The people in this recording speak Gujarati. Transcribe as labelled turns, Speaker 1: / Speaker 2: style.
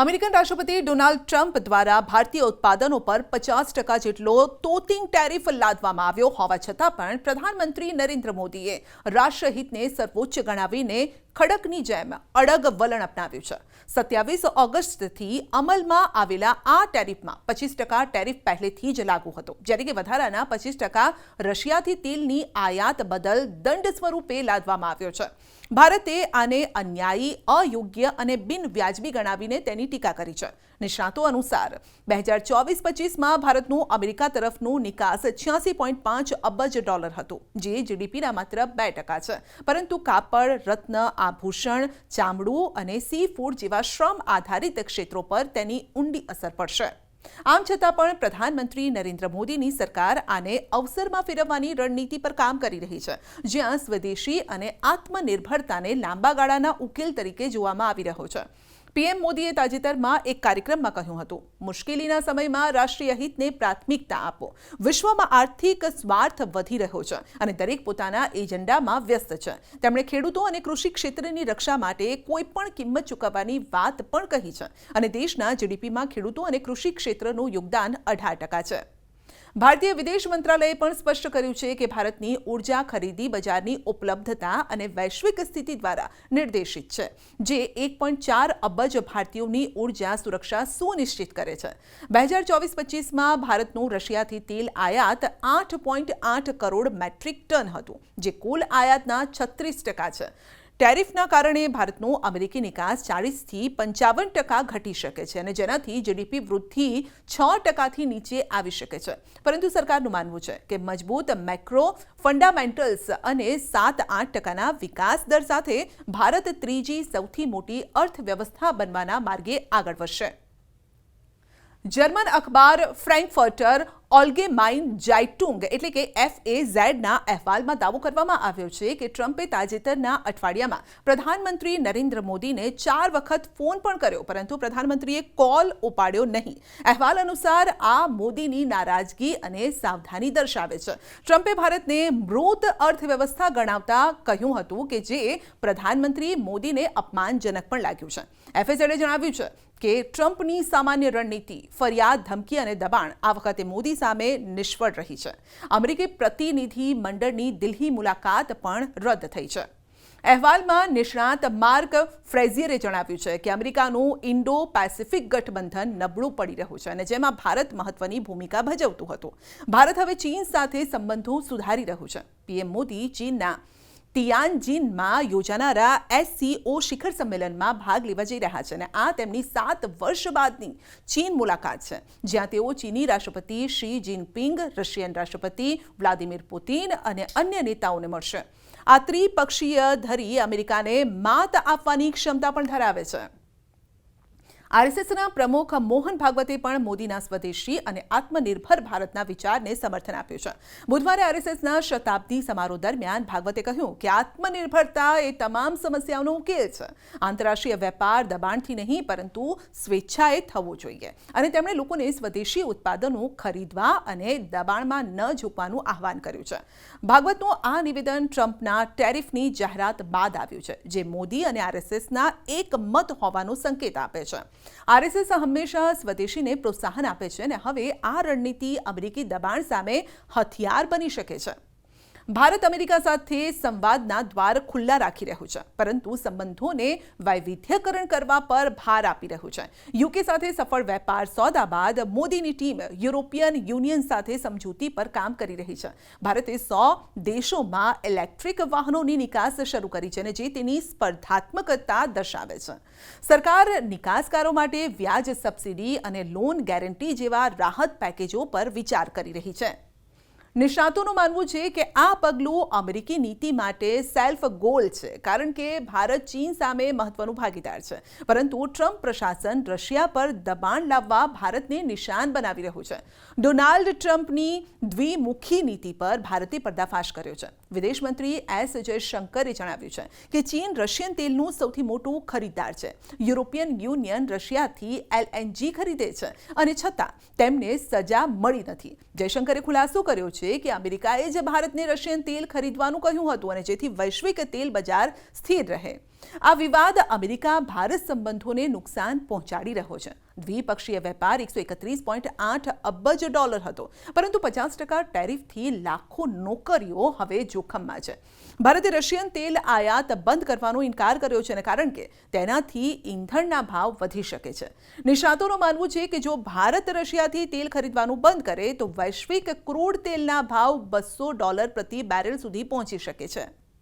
Speaker 1: અમેરિકન રાષ્ટ્રપતિ ડોનાલ્ડ ટ્રમ્પ દ્વારા ભારતીય ઉત્પાદનો પર 50% જેટલો તોતિંગ ટેરિફ લાદવામાં આવ્યો હોવા છતાં પણ પ્રધાનમંત્રી નરેન્દ્ર મોદીએ રાષ્ટ્રહિતને સર્વોચ્ચ ગણાવીને ખડકની જેમ અડગ વલણ અપનાવ્યું છે। 27 ઓગસ્ટથી અમલમાં આવેલા આ ટેરિફમાં 25% ટેરિફ પહેલેથી જ લાગુ હતો, જ્યારે કે વધારાના 25% રશિયાથી તેલની આયાત બદલ દંડ સ્વરૂપે લાદવામાં આવ્યો છે। ભારતે આને અન્યાયી, અયોગ્ય અને બિનવ્યાજબી ગણાવીને તેની ટીકા કરી છે। નિષ્ણાતો અનુસાર 2024-25માં ભારતનું અમેરિકા તરફનું નિકાસ $86.5 અબજ હતું, જે જીડીપીના માત્ર 2% છે, પરંતુ કાપડ, રત્ન, આભૂષણ, ચામડું અને સી ફૂડ જેવા શ્રમ આધારિત ક્ષેત્રો પર તેની ઊંડી અસર પડશે। આમ છતાં પણ પ્રધાનમંત્રી નરેન્દ્ર મોદીની સરકાર આને અવસરમાં ફેરવવાની રણનીતિ પર કામ કરી રહી છે, જ્યાં સ્વદેશી અને આત્મનિર્ભરતાને લાંબા ગાળાના ઉકેલ તરીકે જોવામાં આવી રહ્યો છે। પીએમ મોદીએ તાજેતરમાં એક કાર્યક્રમમાં કહ્યું હતું, મુશ્કેલીના સમયમાં રાષ્ટ્રીય હિતને પ્રાથમિકતા આપો। વિશ્વમાં આર્થિક સ્વાર્થ વધી રહ્યો છે અને દરેક પોતાના એજન્ડામાં વ્યસ્ત છે। તેમણે ખેડૂતો અને કૃષિ ક્ષેત્રની રક્ષા માટે કોઈ પણ કિંમત ચૂકવવાની વાત પણ કહી છે અને દેશના જીડીપીમાં ખેડૂતો અને કૃષિ ક્ષેત્રનું યોગદાન 18% છે। ભારતીય વિદેશ મંત્રાલયે પણ સ્પષ્ટ કર્યું છે કે ભારતની ઉર્જા ખરીદી બજારની ઉપલબ્ધતા અને વૈશ્વિક સ્થિતિ દ્વારા નિર્દેશિત છે, જે 1.4 અબજ ભારતીયોની ઉર્જા સુરક્ષા સુનિશ્ચિત કરે છે। 2024-25માં ભારતનું રશિયાથી તેલ આયાત 8.8 કરોડ મેટ્રિક ટન હતું, જે કુલ આયાતના 36% છે। ટેરિફના કારણે ભારતનો અમેરિકી નિકાસ 40થી 55% ઘટી શકે છે અને જેનાથી જીડીપી વૃદ્ધિ 6%થી નીચે આવી શકે છે, પરંતુ સરકારનું માનવું છે કે મજબૂત મેક્રો ફંડામેન્ટલ્સ અને 7-8%ના વિકાસ દર સાથે ભારત ત્રીજી સૌથી મોટી અર્થવ્યવસ્થા બનવાના માર્ગે આગળ વધશે। જર્મન અખબાર ફ્રેન્કફર્ટર ઓલ્ગેમાઇન ઝાઇટુંગ એટલે કે FAZના અહેવાલમાં દાવો કરવામાં આવ્યો છે કે ટ્રમ્પે તાજેતરના અઠવાડિયામાં પ્રધાનમંત્રી નરેન્દ્ર મોદીને 4 વખત ફોન પણ કર્યો, પરંતુ પ્રધાનમંત્રીએ કોલ ઉપાડ્યો નહીં। અહેવાલ અનુસાર આ મોદીની નારાજગી અને સાવધાની દર્શાવે છે। ટ્રમ્પે ભારતને મૃત અર્થવ્યવસ્થા ગણાવતા કહ્યું હતું કે જે પ્રધાનમંત્રી મોદીને અપમાનજનક પણ લાગ્યું છે। FAZે જણાવ્યું છે કે ટ્રમ્પની સામાન્ય રણનીતિ, ફરિયાદ, ધમકી અને દબાણ આ વખતે મોદી સામે નિષ્ફળ રહી છે। અમેરિકી પ્રતિનિધિ મંડળની દિલ્હી મુલાકાત પણ રદ થઈ છે। અહેવાલમાં નિષ્ણાત માર્ક ફ્રેઝિયરે જણાવ્યું છે કે અમેરિકાનું ઇન્ડો પેસિફિક ગઠબંધન નબળું પડી રહ્યું છે અને જેમાં ભારત મહત્વની ભૂમિકા ભજવતું હતું। ભારત હવે ચીન સાથે સંબંધો સુધારી રહ્યું છે। પીએમ મોદી ચીનના તિયાનજિનમાં યોજાનારા SCO શિખર સંમેલનમાં ભાગ લેવા જઈ રહ્યા છે અને આ તેમની 7 વર્ષ બાદની ચીન મુલાકાત છે, જ્યાં તેઓ ચીની રાષ્ટ્રપતિ શી જિનપિંગ, રશિયન રાષ્ટ્રપતિ વ્લાદિમીર પુતિન અને અન્ય નેતાઓને મળશે। આ ત્રિપક્ષીય ધરી અમેરિકાને માત આપવાની ક્ષમતા પણ ધરાવે છે। RSSના પ્રમુખ મોહન ભાગવતે પણ મોદીના સ્વદેશી અને આત્મનિર્ભર ભારતના વિચારને સમર્થન આપ્યું છે। બુધવારે RSSના શતાબ્દી સમારોહ દરમિયાન ભાગવતે કહ્યું કે આત્મનિર્ભરતા એ તમામ સમસ્યાઓનો ઉકેલ છે। આંતરરાષ્ટ્રીય વેપાર દબાણથી નહીં, પરંતુ સ્વેચ્છાએ થવો જોઈએ અને તેમણે લોકોને સ્વદેશી ઉત્પાદનો ખરીદવા અને દબાણમાં ન ઝૂકવાનું આહ્વાન કર્યું છે। ભાગવતનું આ નિવેદન ટ્રમ્પના ટેરિફની જાહેરાત બાદ આવ્યું છે, જે મોદી અને RSSના એક મત હોવાનો સંકેત આપે છે। RSS હંમેશા સ્વદેશીને પ્રોત્સાહન આપે છે અને હવે આ રણનીતિ અમેરિકી દબાણ સામે હથિયાર બની શકે છે। ભારત અમેરિકા સાથે સંવાદના દ્વાર ખુલ્લા રાખી રહ્યું છે, પરંતુ સંબંધોને વૈવિધ્યકરણ કરવા પર ભાર આપી રહ્યું છે। UK સાથે સફળ વેપાર સોદા બાદ મોદીની ટીમ યુરોપિયન યુનિયન સાથે સમજૂતી પર કામ કરી રહી છે। ભારતે 100 દેશોમાં ઇલેક્ટ્રિક વાહનોની નિકાસ શરૂ કરી છે અને જે તેની સ્પર્ધાત્મકતા દર્શાવે છે। સરકાર નિકાસકારો માટે વ્યાજ સબસિડી અને લોન ગેરંટી જેવા રાહત પેકેજો પર વિચાર કરી રહી છે। નિષ્ણાતોનું માનવું છે કે આ પગલું અમેરિકી નીતિ માટે સેલ્ફ ગોલ છે, કારણ કે ભારત ચીન સામે મહત્વનું ભાગીદાર છે, પરંતુ ટ્રમ્પ પ્રશાસન રશિયા પર દબાણ લાવવા ભારતને નિશાન બનાવી રહ્યું છે। ડોનાલ્ડ ટ્રમ્પની દ્વિમુખી નીતિ પર ભારતે પર્દાફાશ કર્યો છે। વિદેશ મંત્રી S જયશંકરે જણાવ્યું છે કે ચીન રશિયન તેલનું સૌથી મોટું ખરીદદાર છે। યુરોપિયન યુનિયન રશિયાથી LNG ખરીદે છે અને છતાં તેમને સજા મળી નથી। જયશંકરે ખુલાસો કર્યો છે કે અમેરિકાએ જ ભારતને રશિયન તેલ ખરીદવાનું કહ્યું હતું અને જેથી વૈશ્વિક તેલ બજાર સ્થિર રહે। આ વિવાદ અમેરિકા ભારત સંબંધોને નુકસાન પહોંચાડી રહ્યો છે. દ્વિપક્ષીય વેપાર $131.8 અબજ હતો, પરંતુ 50% ટેરિફથી લાખો નોકરીઓ હવે જોખમમાં છે. ભારતે રશિયન તેલ આયાત બંધ કરવાનો ઇનકાર કર્યો છે, કારણ કે તેનાથી ઈંધણના ભાવ વધી શકે છે. નિષ્ણાતોનું માનવું છે કે જો ભારત રશિયાથી તેલ ખરીદવાનું બંધ કરે તો વૈશ્વિક ક્રૂડ તેલના ભાવ $200 પ્રતિ બેરલ સુધી પહોંચી શકે છે.